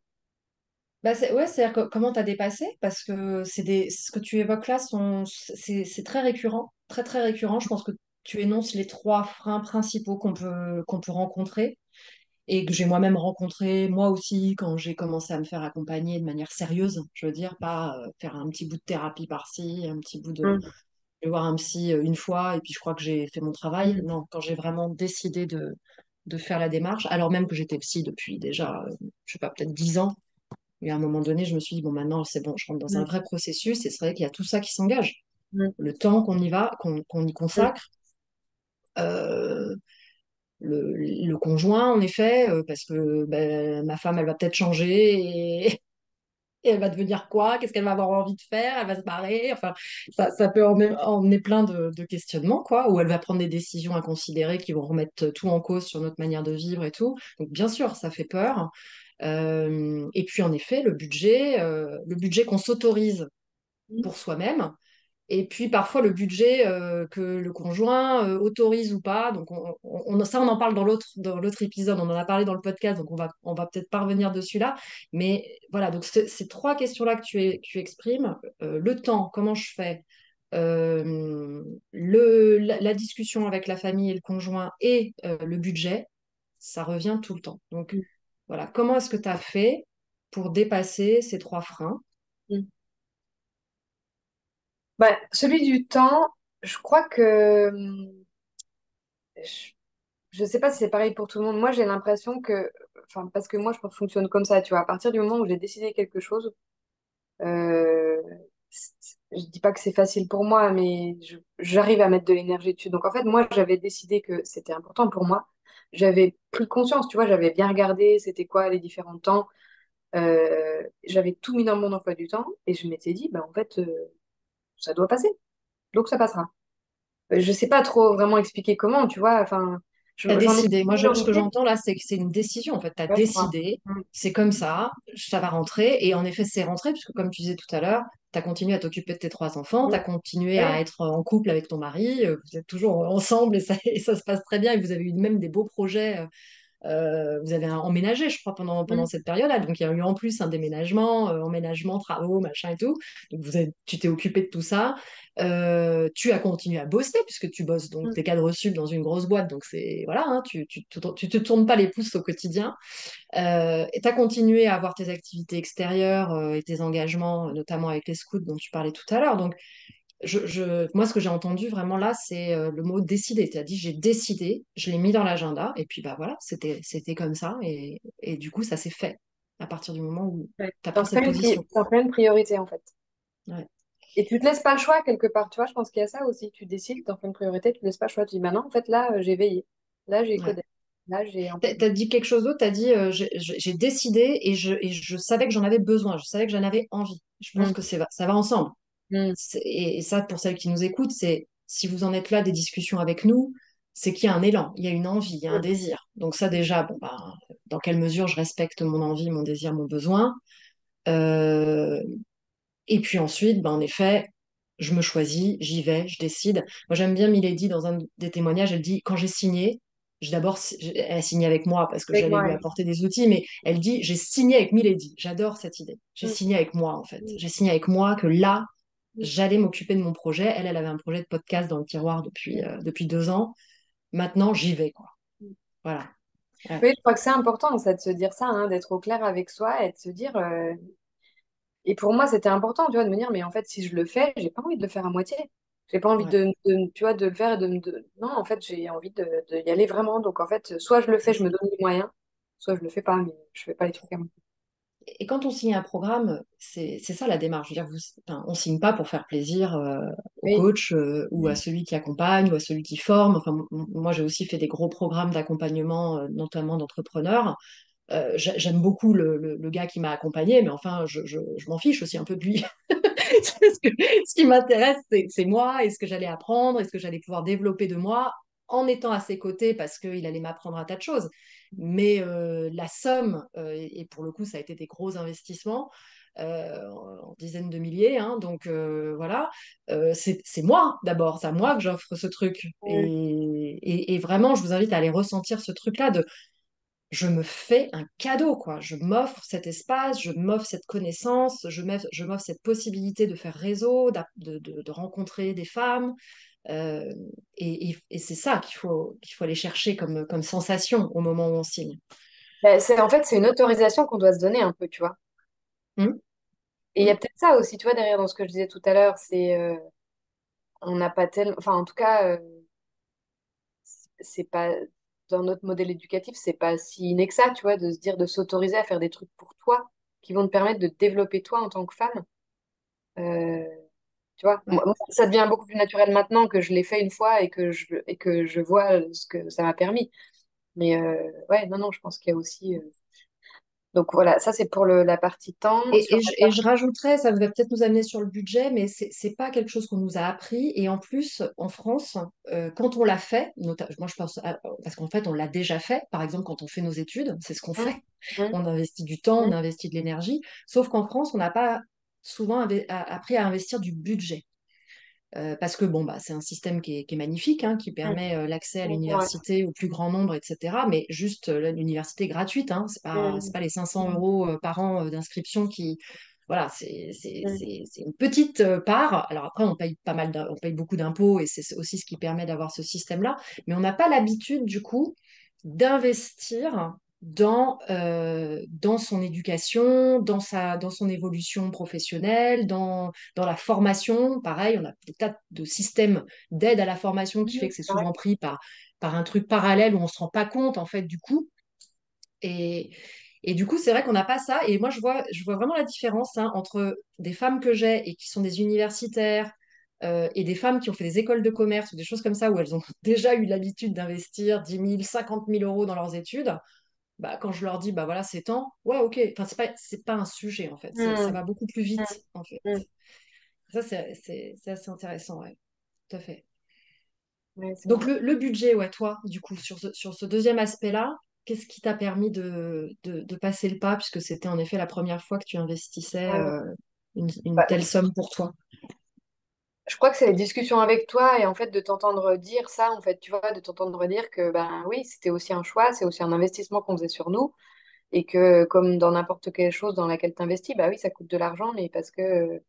bah ouais, c'est-à-dire comment t'as dépassé? Parce que ce que tu évoques là, c'est très récurrent, très, très récurrent. Je pense que tu énonces les trois freins principaux qu'on peut rencontrer et que j'ai moi-même rencontré, moi aussi, quand j'ai commencé à me faire accompagner de manière sérieuse. Je veux dire, pas faire un petit bout de thérapie par-ci, un petit bout de Mm, voir un psy une fois et puis je crois que j'ai fait mon travail. mm, Non, quand j'ai vraiment décidé de faire la démarche, alors même que j'étais psy depuis déjà, je sais pas, peut-être 10 ans. Et à un moment donné, je me suis dit, bon, maintenant, c'est bon, je rentre dans un mm, vrai processus et c'est vrai qu'il y a tout ça qui s'engage. mm, Le temps qu'on y va, qu'on y mm, consacre, euh, le conjoint, en effet, parce que ben, ma femme, elle va peut-être changer et elle va devenir quoi? Qu'est-ce qu'elle va avoir envie de faire? Elle va se barrer? Enfin, ça peut emmener plein de questionnements, quoi, où elle va prendre des décisions à considérer qui vont remettre tout en cause sur notre manière de vivre et tout. Donc, bien sûr, ça fait peur. Et puis, en effet, le budget qu'on s'autorise mm. pour soi-même. Et puis parfois le budget que le conjoint autorise ou pas. Donc ça, on en parle dans l'autre épisode, on en a parlé dans le podcast, donc on va peut-être pas revenir dessus là. Mais voilà, donc ces trois questions-là que tu exprimes, le temps, comment je fais, la discussion avec la famille et le conjoint et le budget, ça revient tout le temps. Donc Mm, voilà, comment est-ce que tu as fait pour dépasser ces trois freins? mm. Bah, celui du temps, je crois que je, je sais pas si c'est pareil pour tout le monde. Moi, j'ai l'impression que, enfin, parce que moi, je fonctionne comme ça, tu vois. À partir du moment où j'ai décidé quelque chose, euh, je dis pas que c'est facile pour moi, mais j'arrive à mettre de l'énergie dessus. Donc, en fait, moi, j'avais décidé que c'était important pour moi. J'avais pris conscience, tu vois, j'avais bien regardé c'était quoi les différents temps. J'avais tout mis dans mon emploi du temps et je m'étais dit, bah, en fait, ça doit passer. Donc, ça passera. Je sais pas trop vraiment expliquer comment, tu vois. Enfin, T'as j'en ai décidé. Moi, ce que priorité. j'entends là, c'est que c'est une décision. En fait, tu as Ouais, je crois. décidé, Mm. c'est comme ça va rentrer. Et en effet, c'est rentré, puisque comme tu disais tout à l'heure, tu as continué à t'occuper de tes trois enfants, tu Mm. as continué à Oui. être en couple avec ton mari, vous êtes toujours ensemble et ça se passe très bien. Et vous avez eu même des beaux projets vous avez emménagé, je crois, pendant Mm. cette période-là. Donc, il y a eu en plus un déménagement, emménagement, travaux, machin et tout. Donc, tu t'es occupé de tout ça. Tu as continué à bosser, puisque tu bosses, donc Mm. t'es cadre sup dans une grosse boîte. Donc, c'est, voilà, hein, tu te tournes pas les pouces au quotidien. Et tu as continué à avoir tes activités extérieures et tes engagements, notamment avec les scouts dont tu parlais tout à l'heure. Donc, moi, ce que j'ai entendu vraiment là, c'est le mot décider. Tu as dit, j'ai décidé, je l'ai mis dans l'agenda, et puis bah voilà, c'était comme ça, et du coup, ça s'est fait à partir du moment où Ouais. tu as pris cette position. T'en fais une priorité, en fait. Ouais, Et tu te laisses pas le choix quelque part, tu vois. Je pense qu'il y a ça aussi. Tu décides, t'en fais une priorité, tu te laisses pas le choix. Tu dis, maintenant, en fait, là, j'ai veillé. Là, j'ai ouais. codé. Là, j'ai un peu. T'as dit quelque chose d'autre, tu as dit, j'ai décidé, et je savais que j'en avais besoin, je savais que j'en avais envie. Je pense Mm. que ça va ensemble. Mm. Et ça, pour celles qui nous écoutent, c'est si vous en êtes là des discussions avec nous, c'est qu'il y a un élan, il y a une envie, il y a un Mm. désir. Donc ça déjà, bon, ben, dans quelle mesure je respecte mon envie, mon désir, mon besoin. Euh, et puis ensuite, ben, en effet, je me choisis, j'y vais, je décide. Moi, j'aime bien Milady dans un des témoignages, elle dit, quand j'ai signé, elle a signé avec moi parce que Avec j'allais moi, lui ouais. apporter des outils, mais elle dit, j'ai signé avec Milady. J'adore cette idée. J'ai Mm. signé avec moi, en fait. Mm. J'ai signé avec moi que là, Mm. j'allais m'occuper de mon projet. Elle avait un projet de podcast dans le tiroir depuis 2 ans. Maintenant, j'y vais, quoi. Mm. Voilà. Ouais, Oui, je crois que c'est important, ça, de se dire ça, hein, d'être au clair avec soi et de se dire. Et pour moi, c'était important, tu vois, de me dire, mais en fait, si je le fais, j'ai pas envie de le faire à moitié. J'ai pas envie ouais. tu vois, de le faire et Non, en fait, j'ai envie de y aller vraiment. Donc, en fait, soit je le fais, je me donne les moyens, soit je le fais pas, mais je fais pas les trucs à moitié. Et quand on signe un programme, c'est ça la démarche. Je veux dire, enfin, on signe pas pour faire plaisir au Oui. coach ou à Mm. celui qui accompagne ou à celui qui forme. Enfin, moi, j'ai aussi fait des gros programmes d'accompagnement, notamment d'entrepreneurs. J'aime beaucoup le gars qui m'a accompagné, mais enfin, je m'en fiche aussi un peu de lui. Ce qui m'intéresse, c'est moi et ce que j'allais apprendre et ce que j'allais pouvoir développer de moi en étant à ses côtés parce qu'il allait m'apprendre un tas de choses. Mais la somme, et pour le coup, ça a été des gros investissements, en dizaines de milliers, hein, donc voilà, c'est moi d'abord, c'est à moi que j'offre ce truc. Mm. et vraiment, je vous invite à aller ressentir ce truc-là de je me fais un cadeau, quoi. Je m'offre cet espace, je m'offre cette connaissance, je m'offre cette possibilité de faire réseau, de rencontrer des femmes. Euh, et c'est ça qu'il faut aller chercher comme sensation au moment où on signe. Ben, en fait, c'est une autorisation qu'on doit se donner un peu, tu vois. Hmm. Et il y a peut-être ça aussi, tu vois, derrière dans ce que je disais tout à l'heure, c'est on n'a pas tellement, enfin, en tout cas, c'est pas dans notre modèle éducatif, c'est pas si inné que ça, tu vois, de se dire de s'autoriser à faire des trucs pour toi qui vont te permettre de te développer toi en tant que femme. Euh, Tu vois, Ouais. moi, ça devient beaucoup plus naturel maintenant que je l'ai fait une fois et que je vois ce que ça m'a permis. Mais ouais, non, non, je pense qu'il y a aussi. Donc voilà, ça c'est pour la partie temps. Sur la Et je rajouterais, ça va peut-être nous amener sur le budget, mais c'est pas quelque chose qu'on nous a appris. Et en plus, en France, quand on l'a fait, moi je pense, parce qu'en fait, on l'a déjà fait. Par exemple, quand on fait nos études, c'est ce qu'on fait. Hum, hum, On investit du temps, on hum, investit de l'énergie. Sauf qu'en France, on n'a pas souvent appris à investir du budget. Parce que bon, bah, c'est un système qui est magnifique, hein, qui hum, permet l'accès à ouais, l'université au plus grand nombre, etc. Mais juste l'université gratuite, hein, c'est hum, pas les 500 euros par an d'inscription qui. Voilà, hum, c'est une petite part. Alors après, on paye pas mal, on paye beaucoup d'impôts et c'est aussi ce qui permet d'avoir ce système-là. Mais on n'a pas l'habitude, du coup, d'investir dans son éducation, dans son évolution professionnelle, dans la formation. Pareil, on a des tas de systèmes d'aide à la formation qui fait que c'est ouais, souvent pris par un truc parallèle où on ne se rend pas compte, en fait, du coup. Et, et du coup, c'est vrai qu'on n'a pas ça. Et moi, je vois vraiment la différence hein, entre des femmes que j'ai et qui sont des universitaires et des femmes qui ont fait des écoles de commerce ou des choses comme ça où elles ont déjà eu l'habitude d'investir 10 000, 50 000 euros dans leurs études. Bah, quand je leur dis, bah voilà, c'est temps, ouais, ok. Enfin, c'est pas un sujet, en fait. Ça hum, va beaucoup plus hum, vite, en fait. hum. Ça, c'est assez intéressant, ouais. Tout à fait. Ouais, c'est Donc, vrai. le budget, ouais, toi, du coup, sur ce deuxième aspect-là, qu'est-ce qui t'a permis de passer le pas, puisque c'était en effet la première fois que tu investissais une Ouais. telle somme pour toi? Je crois que c'est les discussions avec toi et en fait de t'entendre dire ça, en fait, tu vois, de t'entendre dire que ben oui, c'était aussi un choix, c'est aussi un investissement qu'on faisait sur nous. Et que comme dans n'importe quelle chose dans laquelle tu investis, bah oui, ça coûte de l'argent, mais parce que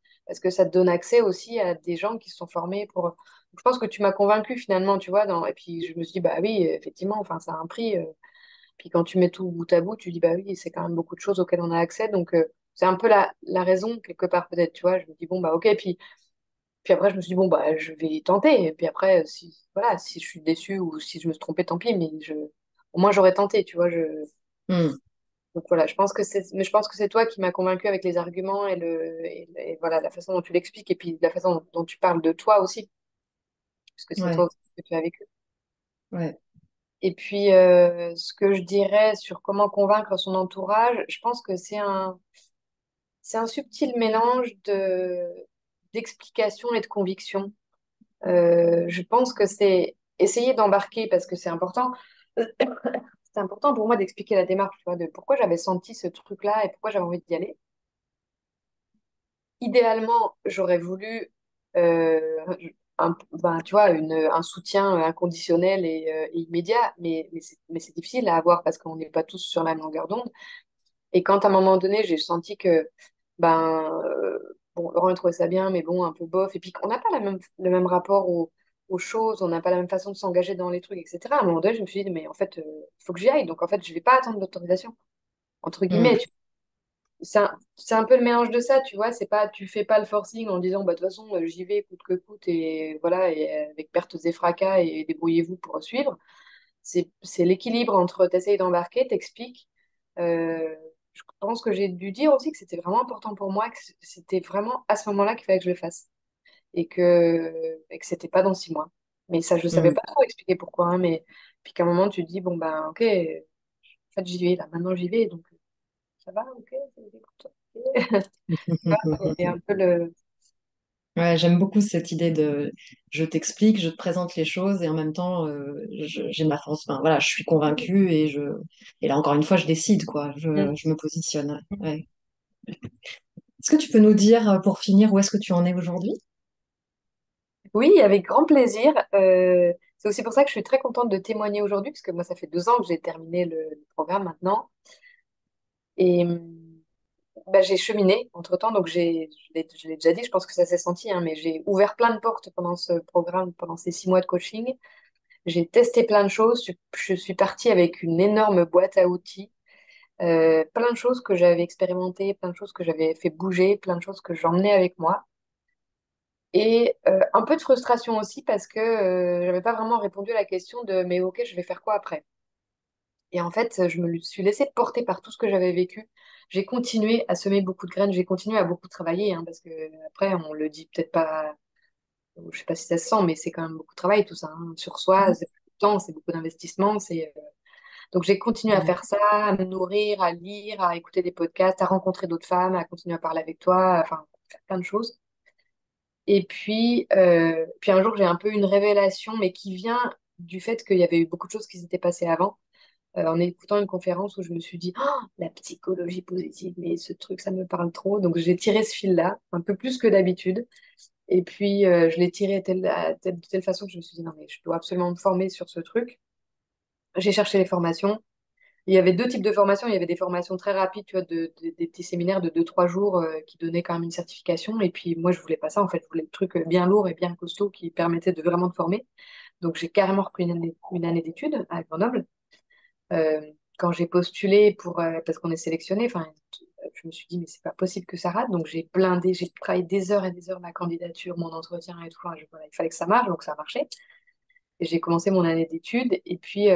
ça te donne accès aussi à des gens qui se sont formés pour. Je pense que tu m'as convaincu finalement, tu vois, et puis je me suis dit, bah oui, effectivement, enfin, ça a un prix. Puis quand tu mets tout bout à bout, tu dis, bah oui, c'est quand même beaucoup de choses auxquelles on a accès. Donc, c'est un peu la raison, quelque part, peut-être, tu vois. Je me dis, bon, bah ok. Puis après, je me suis dit, bon, bah je vais tenter. Et puis après, si, voilà, si je suis déçue ou si je me suis trompée, tant pis, mais au moins, j'aurais tenté, tu vois. Hmm. Donc voilà, mais je pense que c'est toi qui m'as convaincu avec les arguments et voilà, la façon dont tu l'expliques et puis la façon dont tu parles de toi aussi, parce que c'est toi Ouais, aussi que tu as vécu. ouais. Et puis, ce que je dirais sur comment convaincre son entourage, je pense que c'est un subtil mélange d'explication et de conviction. Je pense que c'est essayer d'embarquer parce que c'est important. C'est important pour moi d'expliquer la démarche, tu vois, de pourquoi j'avais senti ce truc-là et pourquoi j'avais envie d'y aller. Idéalement, j'aurais voulu ben, tu vois, un soutien inconditionnel et immédiat, mais c'est difficile à avoir parce qu'on n'est pas tous sur la même longueur d'onde. Et quand à un moment donné, j'ai senti que, ben, bon, Laurent il trouvait ça bien, mais bon, un peu bof, et puis qu'on n'a pas le même rapport aux choses, on n'a pas la même façon de s'engager dans les trucs, etc. À un moment donné, je me suis dit, mais en fait, il faut que j'y aille, donc en fait, je vais pas attendre l'autorisation, entre Hmm. guillemets, c'est un peu le mélange de ça, tu vois. C'est pas, tu fais pas le forcing en disant, bah, de toute façon, j'y vais coûte que coûte et voilà, et avec pertes et fracas et débrouillez-vous pour suivre. C'est l'équilibre entre t'essayes d'embarquer, t'expliques. Euh, je pense que j'ai dû dire aussi que c'était vraiment important pour moi, que c'était vraiment à ce moment-là qu'il fallait que je le fasse et que c'était pas dans 6 mois. Mais ça, je savais Hmm. pas trop expliquer pourquoi, hein, mais puis qu'à un moment, tu te dis, bon, ben, ok, en fait, j'y vais là, maintenant j'y vais, donc ça va, ok, c'est pour toi. Ok. Et un peu le. Ouais, j'aime beaucoup cette idée de je t'explique, je te présente les choses et en même temps j'ai ma force. Enfin, voilà, je suis convaincue et là encore une fois je décide quoi, Mm. je me positionne. Ouais. Est-ce que tu peux nous dire pour finir où est-ce que tu en es aujourd'hui? Oui, avec grand plaisir. C'est aussi pour ça que je suis très contente de témoigner aujourd'hui, parce que moi, ça fait 2 ans que j'ai terminé le programme maintenant. Et bah, j'ai cheminé entre-temps, donc je l'ai déjà dit, je pense que ça s'est senti, hein, mais j'ai ouvert plein de portes pendant ce programme, pendant ces 6 mois de coaching. J'ai testé plein de choses. Je suis partie avec une énorme boîte à outils, plein de choses que j'avais expérimentées, plein de choses que j'avais fait bouger, plein de choses que j'emmenais avec moi. Et un peu de frustration aussi parce que j'avais pas vraiment répondu à la question de mais ok, je vais faire quoi après? Et en fait, je me suis laissée porter par tout ce que j'avais vécu. J'ai continué à semer beaucoup de graines, j'ai continué à beaucoup travailler, hein, parce que après, on le dit peut-être pas, je sais pas si ça se sent, mais c'est quand même beaucoup de travail tout ça, hein, sur soi, Mhm. c'est beaucoup de temps, c'est beaucoup d'investissement, donc j'ai continué à Mhm. faire ça, à me nourrir, à lire, à écouter des podcasts, à rencontrer d'autres femmes, à continuer à parler avec toi, enfin, faire plein de choses. Et puis un jour, j'ai un peu une révélation, mais qui vient du fait qu'il y avait eu beaucoup de choses qui s'étaient passées avant, en écoutant une conférence où je me suis dit, oh, la psychologie positive, mais ce truc, ça me parle trop. Donc j'ai tiré ce fil-là, un peu plus que d'habitude. Et puis je l'ai tiré de telle façon que je me suis dit, non, mais je dois absolument me former sur ce truc. J'ai cherché les formations. Il y avait deux types de formations. Il y avait des formations très rapides, tu vois, des petits séminaires de 2, 3 jours qui donnaient quand même une certification. Et puis moi, je voulais pas ça. En fait, je voulais le truc bien lourd et bien costaud qui permettait de vraiment te former. Donc j'ai carrément repris une année d'études à Grenoble. Quand j'ai postulé parce qu'on est sélectionné, enfin, je me suis dit, mais c'est pas possible que ça rate. Donc j'ai blindé, j'ai travaillé des heures et des heures ma candidature, mon entretien et tout. Enfin, voilà, il fallait que ça marche, donc ça a marché. Et j'ai commencé mon année d'études. Et puis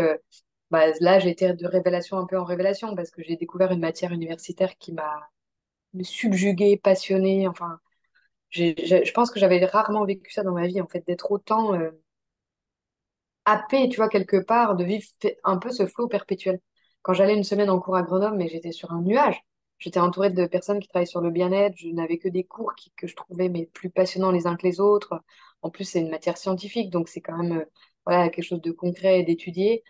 bah, là, j'ai été de révélation un peu en révélation parce que j'ai découvert une matière universitaire qui m'a me subjuguée, passionnée. Enfin, je pense que j'avais rarement vécu ça dans ma vie, en fait, d'être autant happée, tu vois, quelque part, de vivre un peu ce flow perpétuel. Quand j'allais une semaine en cours à Grenoble, mais j'étais sur un nuage. J'étais entourée de personnes qui travaillaient sur le bien-être. Je n'avais que des cours que je trouvais mais plus passionnants les uns que les autres. En plus, c'est une matière scientifique, donc c'est quand même voilà, quelque chose de concret et d'étudié.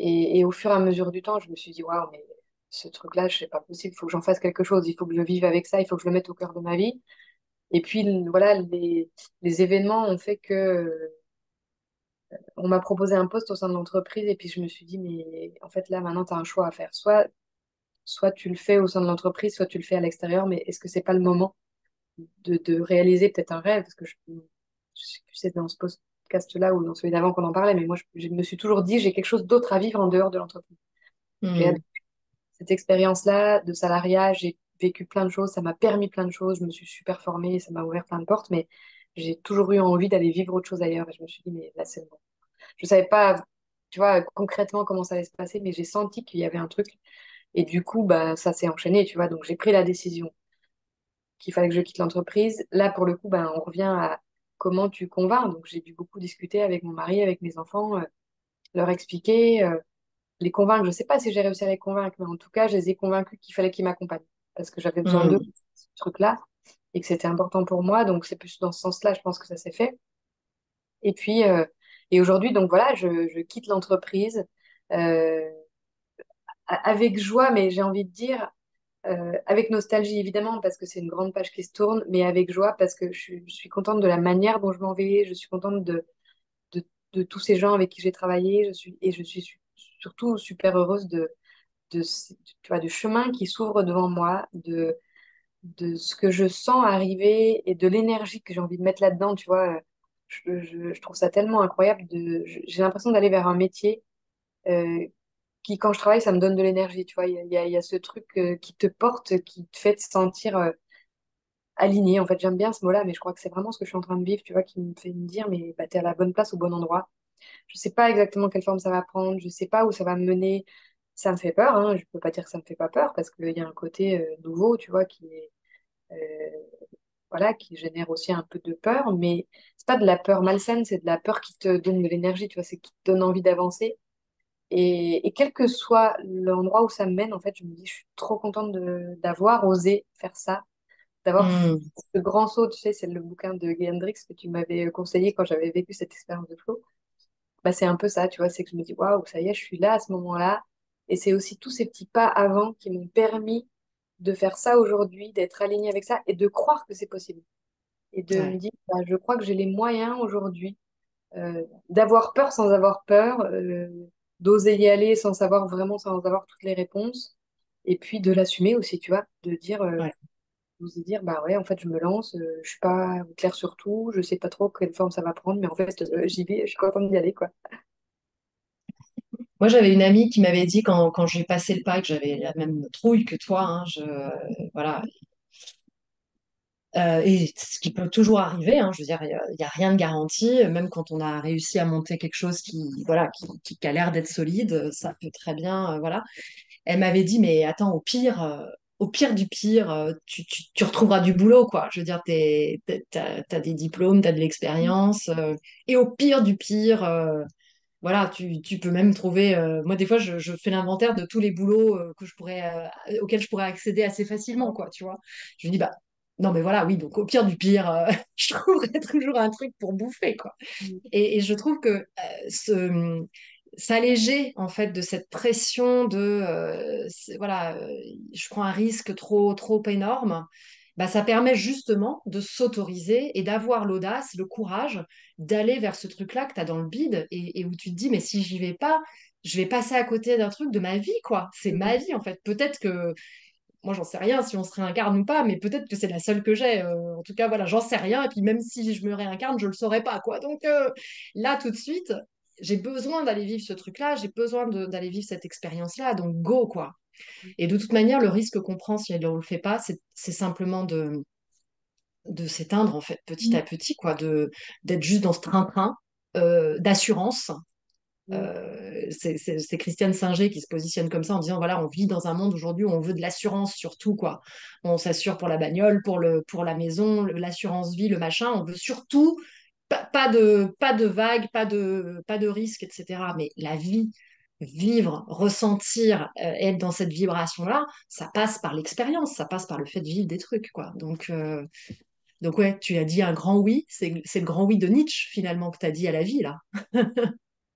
Et au fur et à mesure du temps, je me suis dit, waouh, mais ce truc-là, je sais pas possible, il faut que j'en fasse quelque chose, il faut que je vive avec ça, il faut que je le mette au cœur de ma vie. Et puis, voilà, les événements ont fait que on m'a proposé un poste au sein de l'entreprise, et puis je me suis dit, mais en fait, là, maintenant, tu as un choix à faire. Soit tu le fais au sein de l'entreprise, soit tu le fais à l'extérieur, mais est-ce que c'est pas le moment de réaliser peut-être un rêve? Parce que je sais plus si c'est dans ce podcast-là ou dans celui d'avant qu'on en parlait, mais moi, je me suis toujours dit, j'ai quelque chose d'autre à vivre en dehors de l'entreprise. J'ai Mhm. cette expérience-là de salariat, j'ai vécu plein de choses, ça m'a permis plein de choses, je me suis super formée, ça m'a ouvert plein de portes, mais j'ai toujours eu envie d'aller vivre autre chose ailleurs. Et je me suis dit, mais là, c'est bon. Je savais pas, tu vois, concrètement comment ça allait se passer, mais j'ai senti qu'il y avait un truc. Et du coup, bah, ça s'est enchaîné, tu vois. Donc, j'ai pris la décision qu'il fallait que je quitte l'entreprise. Là, pour le coup, bah, on revient à comment tu convaincs. Donc, j'ai dû beaucoup discuter avec mon mari, avec mes enfants, leur expliquer. Les convaincre, je ne sais pas si j'ai réussi à les convaincre, mais en tout cas, je les ai convaincus qu'il fallait qu'ils m'accompagnent parce que j'avais besoin d'eux Mhm. pour ce truc-là et que c'était important pour moi. Donc, c'est plus dans ce sens-là, je pense que ça s'est fait. Et puis, et aujourd'hui, donc voilà, je quitte l'entreprise euh, avec joie, mais j'ai envie de dire avec nostalgie évidemment parce que c'est une grande page qui se tourne, mais avec joie parce que je suis contente de la manière dont je m'en vais, je suis contente de, de tous ces gens avec qui j'ai travaillé, je suis surtout super heureuse tu vois, du chemin qui s'ouvre devant moi, de ce que je sens arriver et de l'énergie que j'ai envie de mettre là-dedans, tu vois. Je trouve ça tellement incroyable. J'ai l'impression d'aller vers un métier euh, qui, quand je travaille, ça me donne de l'énergie, tu vois. Il y a ce truc qui te porte, qui te fait te sentir aligné. En fait, j'aime bien ce mot-là, mais je crois que c'est vraiment ce que je suis en train de vivre, tu vois, qui me fait me dire, mais bah, t'es à la bonne place, au bon endroit. Je sais pas exactement quelle forme ça va prendre, je sais pas où ça va me mener. Ça me fait peur, hein. Je peux pas dire que ça me fait pas peur parce qu'il y a un côté nouveau, tu vois, euh, voilà, qui génère aussi un peu de peur, mais c'est pas de la peur malsaine, c'est de la peur qui te donne de l'énergie, tu vois, c'est qui te donne envie d'avancer. Et quel que soit l'endroit où ça me mène, en fait, je me dis, je suis trop contente d'avoir osé faire ça, d'avoir fait Mhm. ce grand saut, tu sais, c'est le bouquin de Guy Hendrix que tu m'avais conseillé quand j'avais vécu cette expérience de flow. Bah, c'est un peu ça, tu vois, c'est que je me dis, waouh, ça y est, je suis là à ce moment-là. Et c'est aussi tous ces petits pas avant qui m'ont permis de faire ça aujourd'hui, d'être alignée avec ça et de croire que c'est possible. Et de me Ouais. dire, bah, je crois que j'ai les moyens aujourd'hui. d'avoir peur sans avoir peur, d'oser y aller sans savoir vraiment, sans avoir toutes les réponses, et puis de l'assumer aussi, tu vois, de dire, Ouais. d'oser dire, bah ouais, en fait, je me lance, je suis pas claire sur tout, je sais pas trop quelle forme ça va prendre, mais en fait, j'y vais, je suis contente d'y aller, quoi. Moi, j'avais une amie qui m'avait dit quand j'ai passé le pas, que j'avais la même trouille que toi, hein, voilà. Et ce qui peut toujours arriver, hein, je veux dire, il y a rien de garanti, même quand on a réussi à monter quelque chose voilà, qui a l'air d'être solide, ça peut très bien, voilà. Elle m'avait dit, mais attends, au pire du pire, tu retrouveras du boulot, quoi. Je veux dire, t'as des diplômes, t'as de l'expérience, et au pire du pire, voilà, tu peux même trouver. Moi, des fois, je fais l'inventaire de tous les boulots auxquels je pourrais accéder assez facilement, quoi, tu vois. Je me dis, bah, non, mais voilà, oui, donc au pire du pire, je trouverai toujours un truc pour bouffer, quoi. Et je trouve que s'alléger en fait de cette pression voilà, je prends un risque trop énorme, bah, ça permet justement de s'autoriser et d'avoir l'audace, le courage d'aller vers ce truc-là que tu as dans le bide et où tu te dis, mais si j'y vais pas, je vais passer à côté d'un truc de ma vie, quoi. C'est ma vie, en fait. Peut-être que moi, j'en sais rien si on se réincarne ou pas, mais peut-être que c'est la seule que j'ai. En tout cas, voilà, j'en sais rien. Et puis même si je me réincarne, je le saurais pas, quoi. Donc là, tout de suite, j'ai besoin d'aller vivre ce truc-là, j'ai besoin d'aller vivre cette expérience-là. Donc go, quoi. Et de toute manière, le risque qu'on prend si on le fait pas, c'est simplement de s'éteindre, en fait, petit à petit, quoi, d'être juste dans ce train-train d'assurance. C'est Christiane Singer qui se positionne comme ça en disant voilà, on vit dans un monde aujourd'hui où on veut de l'assurance sur tout, quoi. On s'assure pour la bagnole, pour la maison, l'assurance vie, le machin. On veut surtout pas de vagues, pas de risques, etc. Mais la vie, vivre, ressentir, être dans cette vibration-là, ça passe par l'expérience, ça passe par le fait de vivre des trucs, quoi. Donc ouais, tu as dit un grand oui, c'est le grand oui de Nietzsche finalement que tu as dit à la vie, là.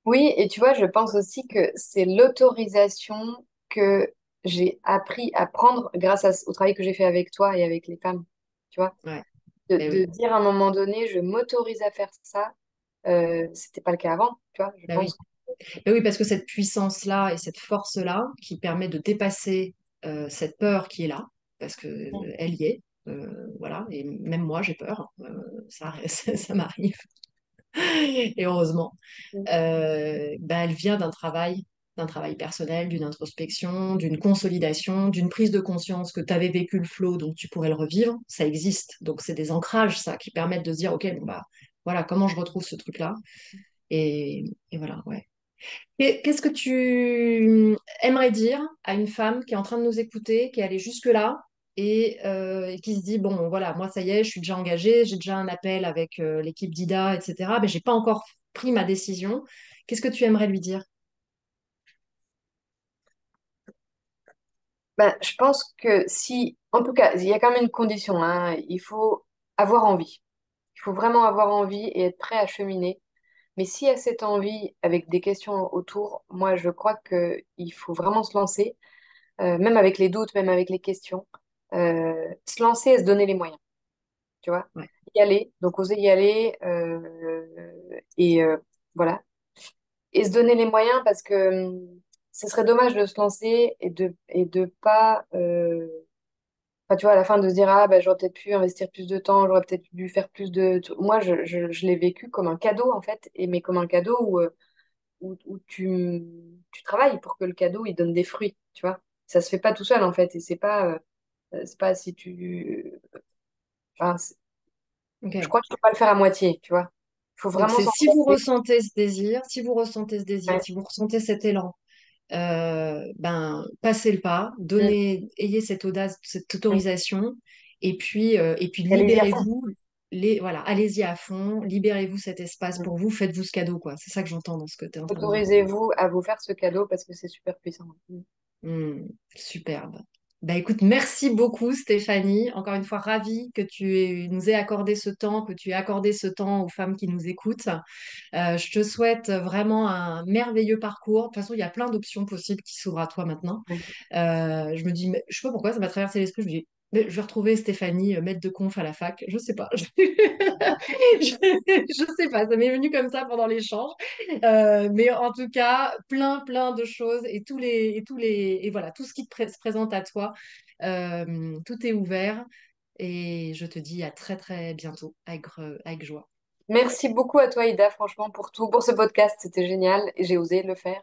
Oui, et tu vois, je pense aussi que c'est l'autorisation que j'ai appris à prendre au travail que j'ai fait avec toi et avec les femmes. Tu vois, Ouais, eh de oui, dire à un moment donné, je m'autorise à faire ça. C'était pas le cas avant, tu vois. Je bah oui. pense. Mais oui, parce que cette puissance-là et cette force-là qui permet de dépasser cette peur qui est là, parce que elle y est, voilà, et même moi j'ai peur, ça m'arrive, et heureusement, bah, elle vient d'un travail personnel, d'une introspection, d'une consolidation, d'une prise de conscience que tu avais vécu le flow, donc tu pourrais le revivre, ça existe, donc c'est des ancrages, ça, qui permettent de se dire, ok, bon bah, voilà, comment je retrouve ce truc-là, et voilà, ouais. Qu'est-ce que tu aimerais dire à une femme qui est en train de nous écouter, qui est allée jusque-là et qui se dit, bon, voilà, moi, ça y est, je suis déjà engagée, j'ai déjà un appel avec l'équipe d'IDA, etc., mais j'ai pas encore pris ma décision. Qu'est-ce que tu aimerais lui dire? Ben, je pense que si, en tout cas, il y a quand même une condition, hein, il faut avoir envie. Il faut vraiment avoir envie et être prêt à cheminer. Mais s'il y a cette envie avec des questions autour, moi, je crois qu'il faut vraiment se lancer, même avec les doutes, même avec les questions, se lancer et se donner les moyens, tu vois. Ouais. Y aller, donc oser y aller, et voilà. Et se donner les moyens parce que ce serait dommage de se lancer et de pas, enfin, tu vois, à la fin de se dire, ah, bah, j'aurais peut-être pu investir plus de temps, j'aurais peut-être dû faire plus de... Moi, je l'ai vécu comme un cadeau, en fait, mais comme un cadeau où tu travailles pour que le cadeau, il donne des fruits, tu vois. Ça se fait pas tout seul, en fait, et c'est pas si tu... Enfin, je Ok. crois que tu peux pas le faire à moitié, tu vois. Il faut Donc vraiment c'est si vous s'engager. ressentez ce désir, si vous ressentez ce désir, Ouais. si vous ressentez cet élan, ben passez le pas, Mm, ayez cette audace, cette mm. autorisation, et puis Allez-y à fond. libérez-vous, voilà, allez-y à fond, libérez-vous cet espace Mm. pour vous, faites-vous ce cadeau, quoi. C'est ça que j'entends dans ce que tu es en train de dire. Autorisez-vous à vous faire ce cadeau parce que c'est super puissant. Mm. Hmm, superbe. Bah écoute, merci beaucoup Stéphanie. Encore une fois, ravie que nous aies accordé ce temps, que tu aies accordé ce temps aux femmes qui nous écoutent. Je te souhaite vraiment un merveilleux parcours. De toute façon, il y a plein d'options possibles qui s'ouvrent à toi maintenant. Ouais. Je me dis, mais, je sais pas pourquoi ça m'a traversé l'esprit. Je me dis, Mais je vais retrouver Stéphanie, maître de conf à la fac. Je sais pas. Je sais pas. Ça m'est venu comme ça pendant l'échange. Mais en tout cas, plein de choses et voilà, tout ce qui se présente à toi, tout est ouvert. Et je te dis à très bientôt avec joie. Merci beaucoup à toi, Ida, franchement, pour tout, pour ce podcast. C'était génial et j'ai osé le faire.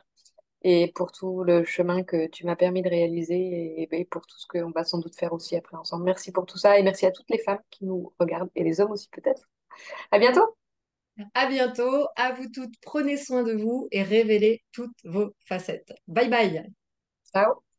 Et pour tout le chemin que tu m'as permis de réaliser et pour tout ce qu'on va sans doute faire aussi après ensemble. Merci pour tout ça et merci à toutes les femmes qui nous regardent et les hommes aussi peut-être. À bientôt. À bientôt. À vous toutes. Prenez soin de vous et révélez toutes vos facettes. Bye bye. Ciao.